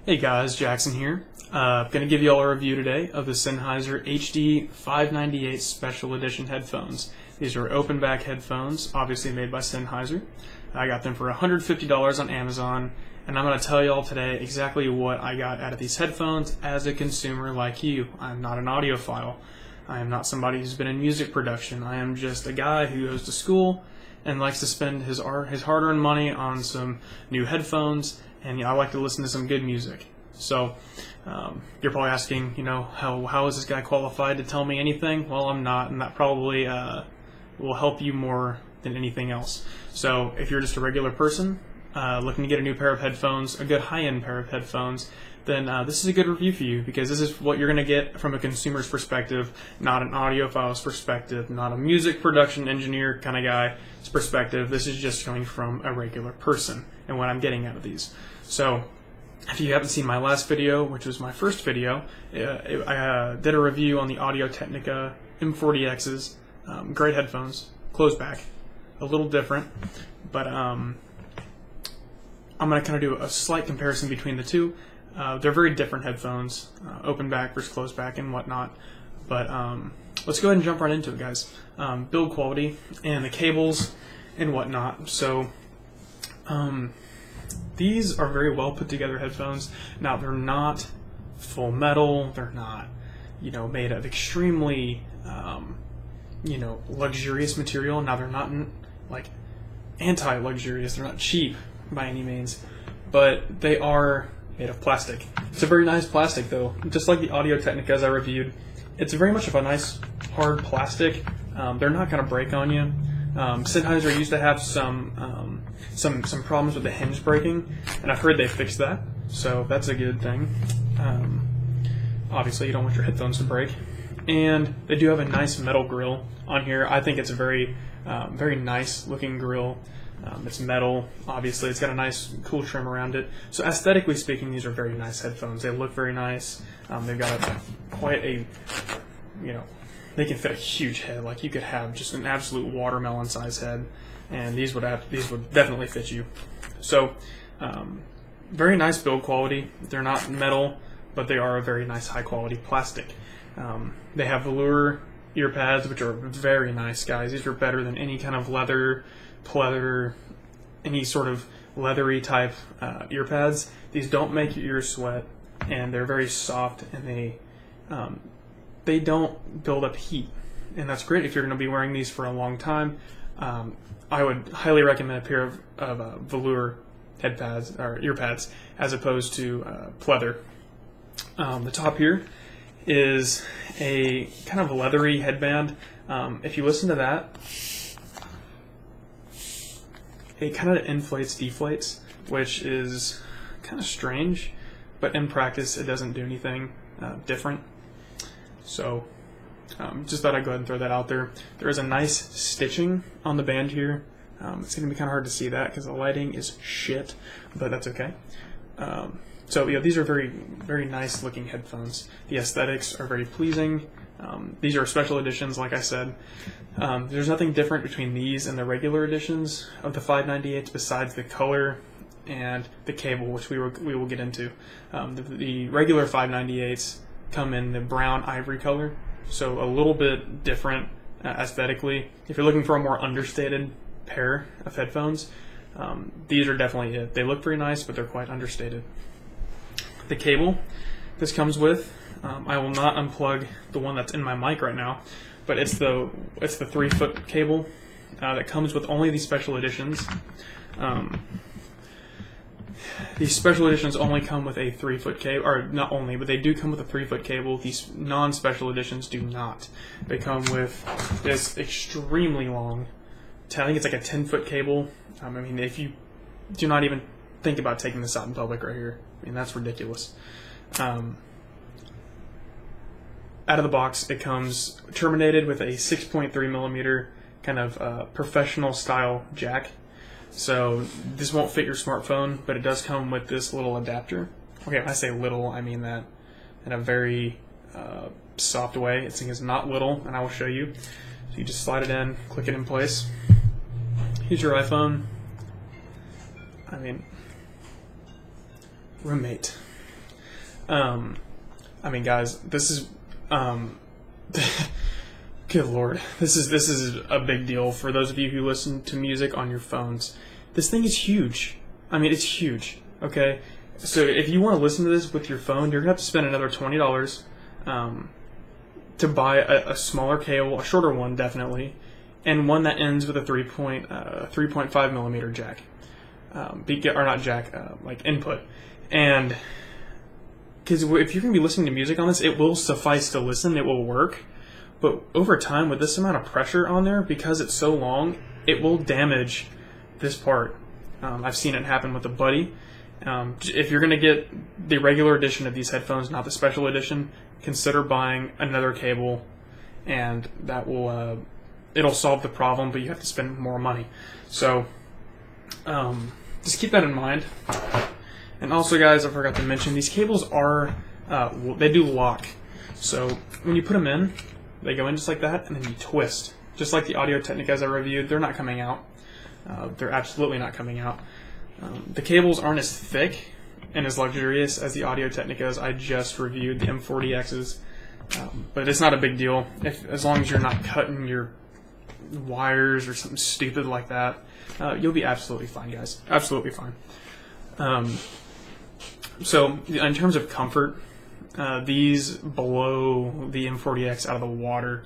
Hey guys, Jackson here. Going to give you all a review today of the Sennheiser HD 598 Special Edition headphones. These are open back headphones, obviously made by Sennheiser. I got them for $150 on Amazon, and I'm going to tell you all today exactly what I got out of these headphones as a consumer like you. I'm not an audiophile. I am not somebody who's been in music production. I am just a guy who goes to school and likes to spend his hard-earned money on some new headphones, and I like to listen to some good music. So you're probably asking, how is this guy qualified to tell me anything? Well, I'm not, and that probably will help you more than anything else. So if you're just a regular person looking to get a new pair of headphones, a good high-end pair of headphones, then this is a good review for you, because this is what you're going to get from a consumer's perspective, not an audiophile's perspective, not a music production engineer kind of guy's perspective. This is just coming from a regular person and what I'm getting out of these. So if you haven't seen my last video, which was my first video, I did a review on the Audio-Technica M40X's. Great headphones, closed back, a little different, but I'm going to kind of do a slight comparison between the two. They're very different headphones, open back versus closed back and whatnot, but let's go ahead and jump right into it, guys. Build quality and the cables and whatnot. So these are very well put together headphones. Now, they're not full metal, they're not made of extremely luxurious material. Now, they're not like anti-luxurious, they're not cheap by any means, but they are made of plastic. It's a very nice plastic, though. Just like the Audio-Technica as I reviewed, it's very much of a nice hard plastic. They're not going to break on you. Sennheiser used to have some problems with the hinge breaking, and I've heard they fixed that, so that's a good thing. Obviously, you don't want your headphones to break. And they do have a nice metal grill on here. I think it's a very nice looking grill. It's metal, obviously. It's got a nice, cool trim around it. So aesthetically speaking, these are very nice headphones. They look very nice. They've got quite a, they can fit a huge head. Like, you could have just an absolute watermelon-sized head, and these would definitely fit you. So, very nice build quality. They're not metal, but they are a very nice, high-quality plastic. They have velour ear pads, which are very nice, guys. These are better than any kind of leather, pleather, any sort of leathery type ear pads. These don't make your ears sweat, and they're very soft, and they don't build up heat, and that's great if you're going to be wearing these for a long time. I would highly recommend a pair of velour head pads or ear pads as opposed to pleather. The top here is a kind of leathery headband. If you listen to that, it kind of inflates, deflates, which is kind of strange, but in practice it doesn't do anything different. So just thought I'd go ahead and throw that out there. There is a nice stitching on the band here. It's going to be kind of hard to see that because the lighting is shit, but that's okay. So yeah, these are very, very nice looking headphones. The aesthetics are very pleasing. These are special editions, like I said. There's nothing different between these and the regular editions of the 598s besides the color and the cable, which we will get into. The regular 598s come in the brown ivory color, so a little bit different aesthetically. If you're looking for a more understated pair of headphones, these are definitely it. They look very nice, but they're quite understated. The cable this comes with, I will not unplug the one that's in my mic right now, but it's the 3-foot cable that comes with only these special editions. These special editions only come with a 3-foot cable, or not only, but they do come with a 3-foot cable. These non-special editions do not. They come with this extremely long, I think it's like a 10-foot cable. I mean, if you do not even think about taking this out in public right here, I mean, that's ridiculous. Out of the box, it comes terminated with a 6.3 millimeter kind of professional style jack. So this won't fit your smartphone, but it does come with this little adapter. Okay, when I say little, I mean that in a very soft way. This thing is not little, and I will show you. So you just slide it in, click it in place. Use your iPhone. I mean, roommate. I mean, guys, this is good lord, this is a big deal for those of you who listen to music on your phones. This thing is huge. I mean, it's huge. Okay, so if you want to listen to this with your phone, you're gonna have to spend another $20 to buy a smaller cable, a shorter one definitely, and one that ends with a 3.5 millimeter jack, or not jack, like input. And because if you're gonna be listening to music on this, it will suffice to listen. It will work. But over time, with this amount of pressure on there, because it's so long, it will damage this part. I've seen it happen with a buddy. If you're going to get the regular edition of these headphones, not the special edition, consider buying another cable, and that will it'll solve the problem, but you have to spend more money. So just keep that in mind. And also, guys, I forgot to mention, these cables are, they do lock. So when you put them in, they go in just like that, and then you twist. Just like the Audio-Technicas I reviewed, they're not coming out. They're absolutely not coming out. The cables aren't as thick and as luxurious as the Audio-Technicas I just reviewed, the M40Xs. But it's not a big deal, as long as you're not cutting your wires or something stupid like that. You'll be absolutely fine, guys. Absolutely fine. So in terms of comfort, these blow the M40X out of the water,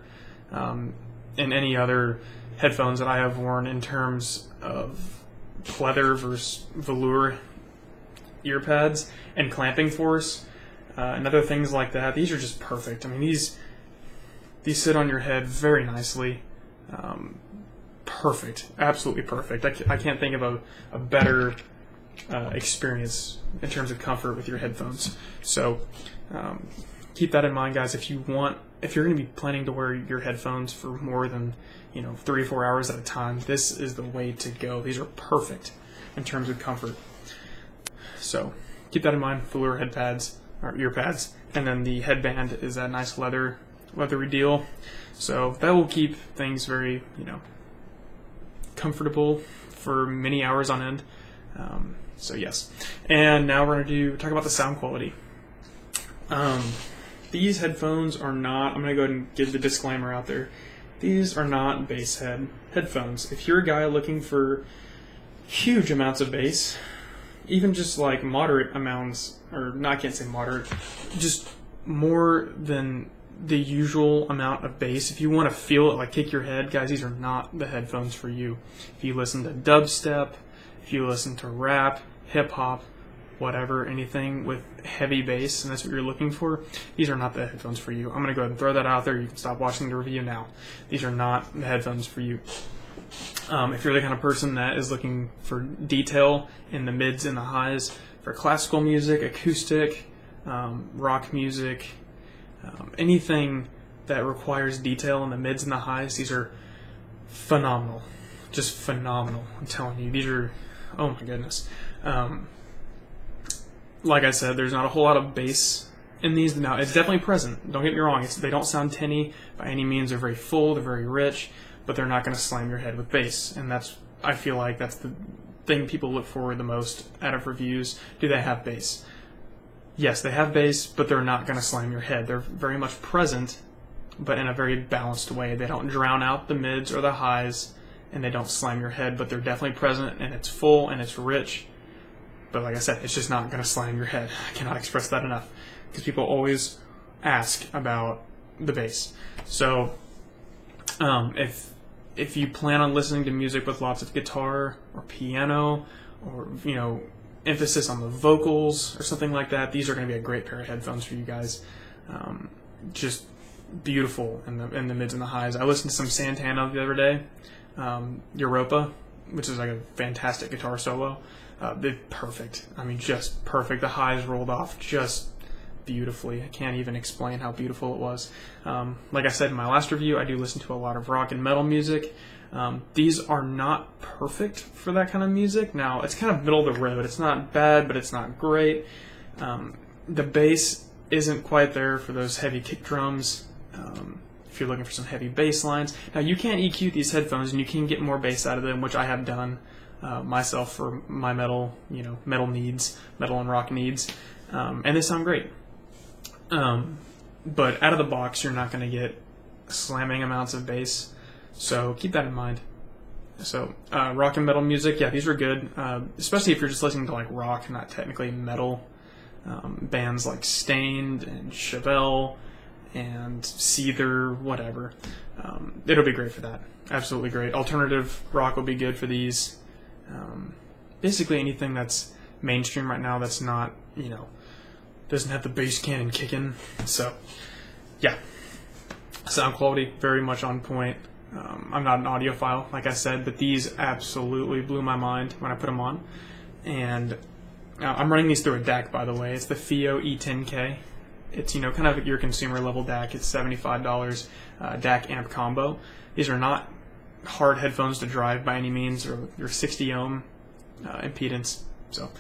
and any other headphones that I have worn in terms of pleather versus velour ear pads and clamping force, and other things like that. These are just perfect. I mean, these sit on your head very nicely. Perfect, absolutely perfect. I can't think of a better experience in terms of comfort with your headphones. So keep that in mind, guys. If you're going to be planning to wear your headphones for more than 3 or 4 hours at a time, this is the way to go. These are perfect in terms of comfort. So keep that in mind. Velour head pads or ear pads, and then the headband is that nice leathery deal. So that will keep things very comfortable for many hours on end. So yes, and now we're going to talk about the sound quality. These headphones are not, I'm going to go ahead and give the disclaimer out there, these are not bass headphones. If you're a guy looking for huge amounts of bass, even just like moderate amounts, or no, I can't say moderate, just more than the usual amount of bass, if you want to feel it, like kick your head, guys, these are not the headphones for you. If you listen to dubstep, if you listen to rap, hip-hop, whatever, anything with heavy bass, and that's what you're looking for, these are not the headphones for you. I'm going to go ahead and throw that out there. You can stop watching the review now. These are not the headphones for you. If you're the kind of person that is looking for detail in the mids and the highs for classical music, acoustic, rock music, anything that requires detail in the mids and the highs, these are phenomenal. Just phenomenal. I'm telling you, these are, oh my goodness. Like I said, there's not a whole lot of bass in these. Now, it's definitely present. Don't get me wrong. They don't sound tinny by any means. They're very full. They're very rich, but they're not going to slam your head with bass. And I feel like that's the thing people look for the most out of reviews. Do they have bass? Yes, they have bass, but they're not going to slam your head. They're very much present, but in a very balanced way. They don't drown out the mids or the highs, and they don't slam your head, but they're definitely present, and it's full, and it's rich. But like I said, it's just not going to slam your head. I cannot express that enough, because people always ask about the bass. So if you plan on listening to music with lots of guitar or piano, or emphasis on the vocals or something like that, these are going to be a great pair of headphones for you guys. Just beautiful in the mids and the highs. I listened to some Santana the other day, Europa, which is like a fantastic guitar solo. They're perfect. I mean, just perfect. The highs rolled off just beautifully. I can't even explain how beautiful it was. Like I said in my last review, I do listen to a lot of rock and metal music. These are not perfect for that kind of music. Now, it's kind of middle of the road. It's not bad, but it's not great. The bass isn't quite there for those heavy kick drums. If you're looking for some heavy bass lines. Now, you can EQ these headphones, and you can get more bass out of them, which I have done myself for my metal, metal needs, metal and rock needs. And they sound great. But out of the box, you're not going to get slamming amounts of bass. So keep that in mind. So rock and metal music, yeah, these are good, especially if you're just listening to like rock, not technically metal. Bands like Stained and Chevelle and Seether, whatever. It'll be great for that. Absolutely great. Alternative rock will be good for these. Basically anything that's mainstream right now that's not, doesn't have the bass cannon kicking. So, yeah. Sound quality, very much on point. I'm not an audiophile, like I said, but these absolutely blew my mind when I put them on. And I'm running these through a DAC, by the way. It's the FIO E10K. It's, kind of your consumer level DAC. It's $75 DAC amp combo. These are not hard headphones to drive by any means, or your 60 ohm impedance. So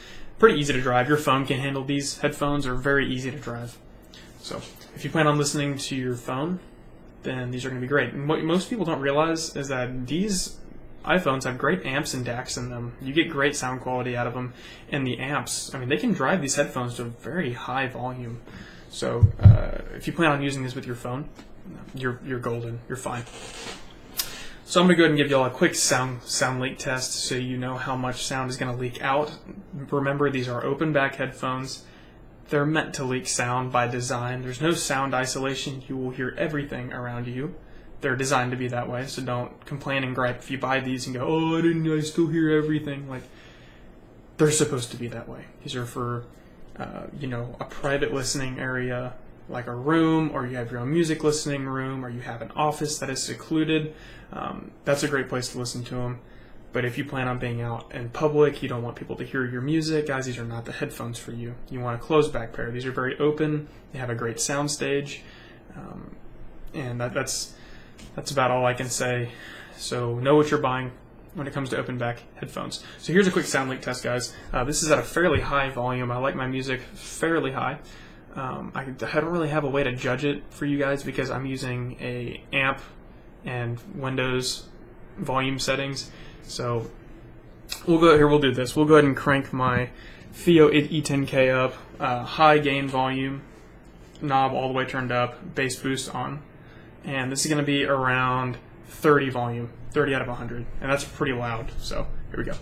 pretty easy to drive. Your phone can handle these headphones. Are very easy to drive. So if you plan on listening to your phone, then these are going to be great. And what most people don't realize is that these iPhones have great amps and DACs in them. You get great sound quality out of them. And the amps, they can drive these headphones to a very high volume. So if you plan on using this with your phone, you're golden. You're fine. So I'm going to go ahead and give you all a quick sound leak test so you know how much sound is going to leak out. Remember, these are open back headphones. They're meant to leak sound by design. There's no sound isolation. You will hear everything around you. They're designed to be that way, so don't complain and gripe if you buy these and go, oh, I still hear everything. Like, they're supposed to be that way. These are for, a private listening area, like a room, or you have your own music listening room, or you have an office that is secluded. That's a great place to listen to them. But if you plan on being out in public, you don't want people to hear your music, guys, these are not the headphones for you. You want a closed back pair. These are very open. They have a great sound stage. And that's about all I can say. So know what you're buying when it comes to open back headphones. So here's a quick sound leak test, guys. This is at a fairly high volume. I like my music fairly high. I don't really have a way to judge it for you guys because I'm using a amp and Windows volume settings. So we'll go here. We'll do this. We'll go ahead and crank my FIO E10K up, high gain volume, knob all the way turned up, bass boost on, and this is going to be around 30 volume, 30 out of 100, and that's pretty loud. So here we go.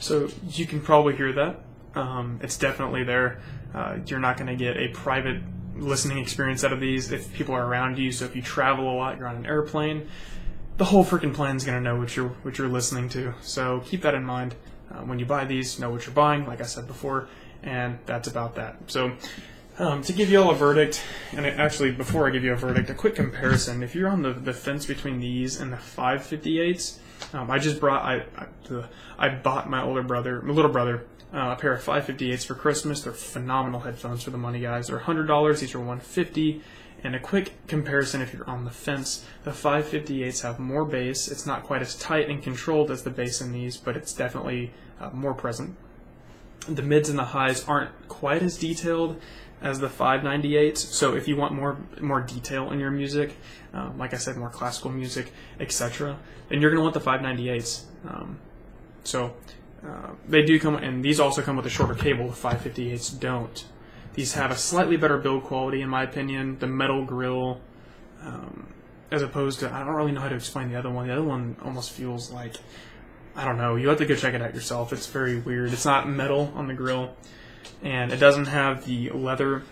So you can probably hear that. It's definitely there. You're not going to get a private listening experience out of these if people are around you. So if you travel a lot, you're on an airplane, the whole freaking plane's going to know what you're listening to. So keep that in mind when you buy these. Know what you're buying, like I said before, and that's about that. So to give you all a verdict, and actually before I give you a verdict, a quick comparison. If you're on the fence between these and the 558s, I bought my little brother a pair of 558s for Christmas. They're phenomenal headphones for the money, guys. They're $100. These are $150. And a quick comparison, if you're on the fence, the 558s have more bass. It's not quite as tight and controlled as the bass in these, but it's definitely more present. The mids and the highs aren't quite as detailed as the 598s. So if you want more detail in your music, like I said, more classical music, etc., then you're going to want the 598s. They do come, and these also come with a shorter cable. The 558s don't. These have a slightly better build quality, in my opinion. The metal grill, as opposed to, I don't really know how to explain the other one. The other one almost feels like, I don't know. You have to go check it out yourself. It's very weird. It's not metal on the grill, and it doesn't have the leather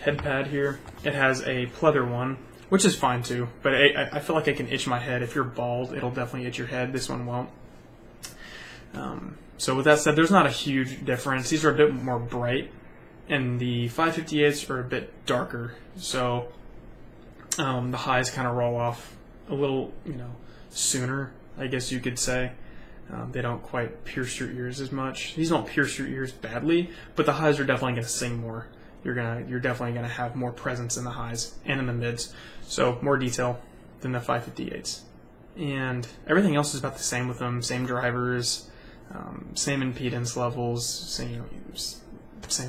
head pad here. It has a pleather one, which is fine too, but I feel like it can itch my head. If you're bald, it'll definitely itch your head. This one won't. So with that said, there's not a huge difference. These are a bit more bright, and the 558s are a bit darker. So the highs kind of roll off a little, sooner, I guess you could say. They don't quite pierce your ears as much. These don't pierce your ears badly, but the highs are definitely going to sing more. You're definitely going to have more presence in the highs and in the mids. So more detail than the 558s. And everything else is about the same with them. Same drivers. same impedance levels, same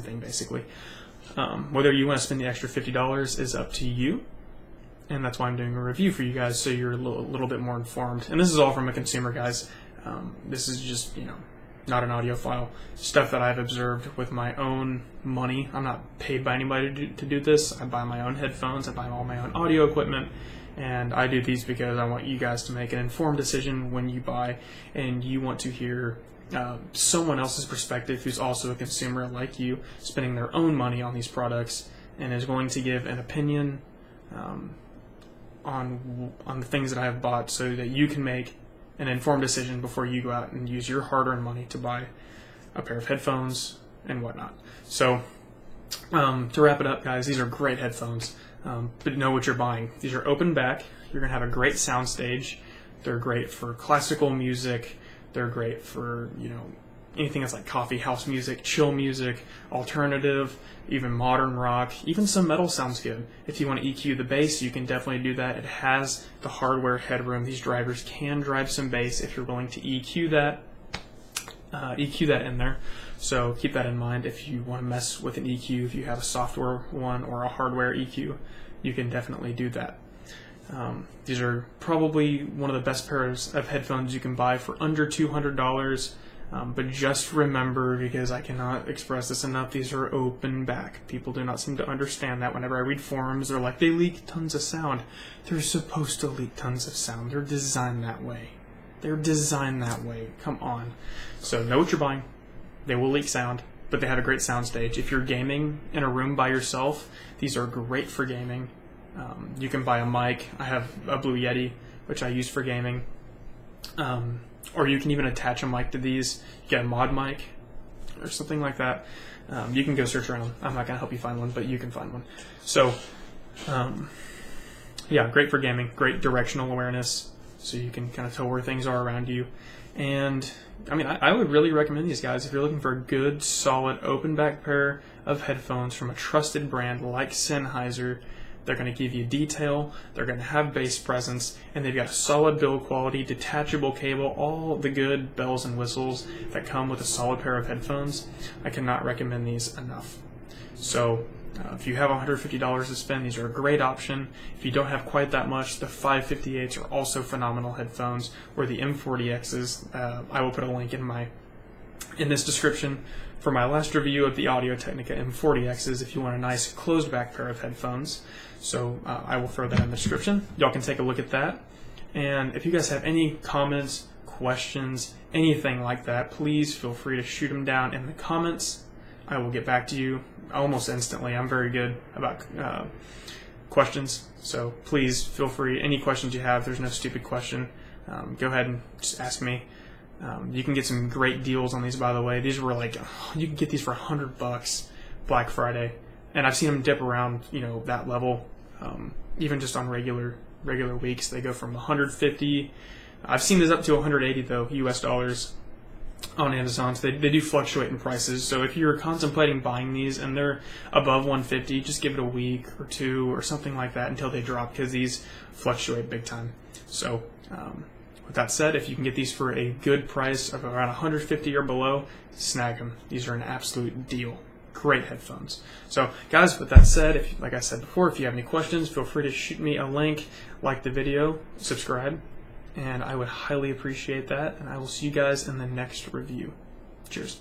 thing basically. Whether you want to spend the extra $50 is up to you, and that's why I'm doing a review for you guys, so you're a little bit more informed. And this is all from a consumer, guys. This is just, not an audiophile. Stuff that I've observed with my own money. I'm not paid by anybody to do this. I buy my own headphones. I buy all my own audio equipment. And I do these because I want you guys to make an informed decision when you buy, and you want to hear someone else's perspective who's also a consumer like you, spending their own money on these products, and is willing to give an opinion on the things that I have bought, so that you can make an informed decision before you go out and use your hard-earned money to buy a pair of headphones and whatnot. So to wrap it up, guys, these are great headphones, but know what you're buying. These are open back. You're going to have a great sound stage. They're great for classical music. They're great for, anything that's like coffee house music, chill music, alternative, even modern rock, even some metal sounds good. If you want to EQ the bass, you can definitely do that. It has the hardware headroom. These drivers can drive some bass if you're willing to EQ that in there. So keep that in mind. If you want to mess with an EQ, if you have a software one or a hardware EQ, you can definitely do that. These are probably one of the best pairs of headphones you can buy for under $200. But just remember, because I cannot express this enough, these are open back. People do not seem to understand that. Whenever I read forums, they're like, they leak tons of sound. They're supposed to leak tons of sound. They're designed that way. Come on. So know what you're buying. They will leak sound, but they have a great sound stage. If you're gaming in a room by yourself, these are great for gaming. You can buy a mic. I have a Blue Yeti, which I use for gaming. Or you can even attach a mic to these. You get a mod mic or something like that. You can go search around. I'm not going to help you find one, but you can find one. So, yeah, great for gaming. Great directional awareness, so you can kind of tell where things are around you. And, I would really recommend these guys if you're looking for a good, solid, open back pair of headphones from a trusted brand like Sennheiser. They're going to give you detail, they're going to have bass presence, and they've got a solid build quality, detachable cable, all the good bells and whistles that come with a solid pair of headphones. I cannot recommend these enough. So if you have $150 to spend, these are a great option. If you don't have quite that much, the 558s are also phenomenal headphones, or the M40Xs. I will put a link in this description for my last review of the Audio-Technica M40Xs if you want a nice closed back pair of headphones. So I will throw that in the description. Y'all can take a look at that. And if you guys have any comments, questions, anything like that, please feel free to shoot them down in the comments. I will get back to you almost instantly. I'm very good about questions, so please feel free. Any questions you have, there's no stupid question. Go ahead and just ask me. You can get some great deals on these, by the way. These were you can get these for $100 Black Friday, and I've seen them dip around, that level. Even just on regular weeks, they go from 150. I've seen this up to 180 though, US dollars on Amazon. So they do fluctuate in prices. So if you're contemplating buying these and they're above 150, just give it a week or two or something like that until they drop, because these fluctuate big time. So with that said, if you can get these for a good price of around 150 or below, snag them. These are an absolute deal. Great headphones. So guys, with that said, like I said before, if you have any questions, feel free to shoot me a link, like the video, subscribe, and I would highly appreciate that. And I will see you guys in the next review. Cheers.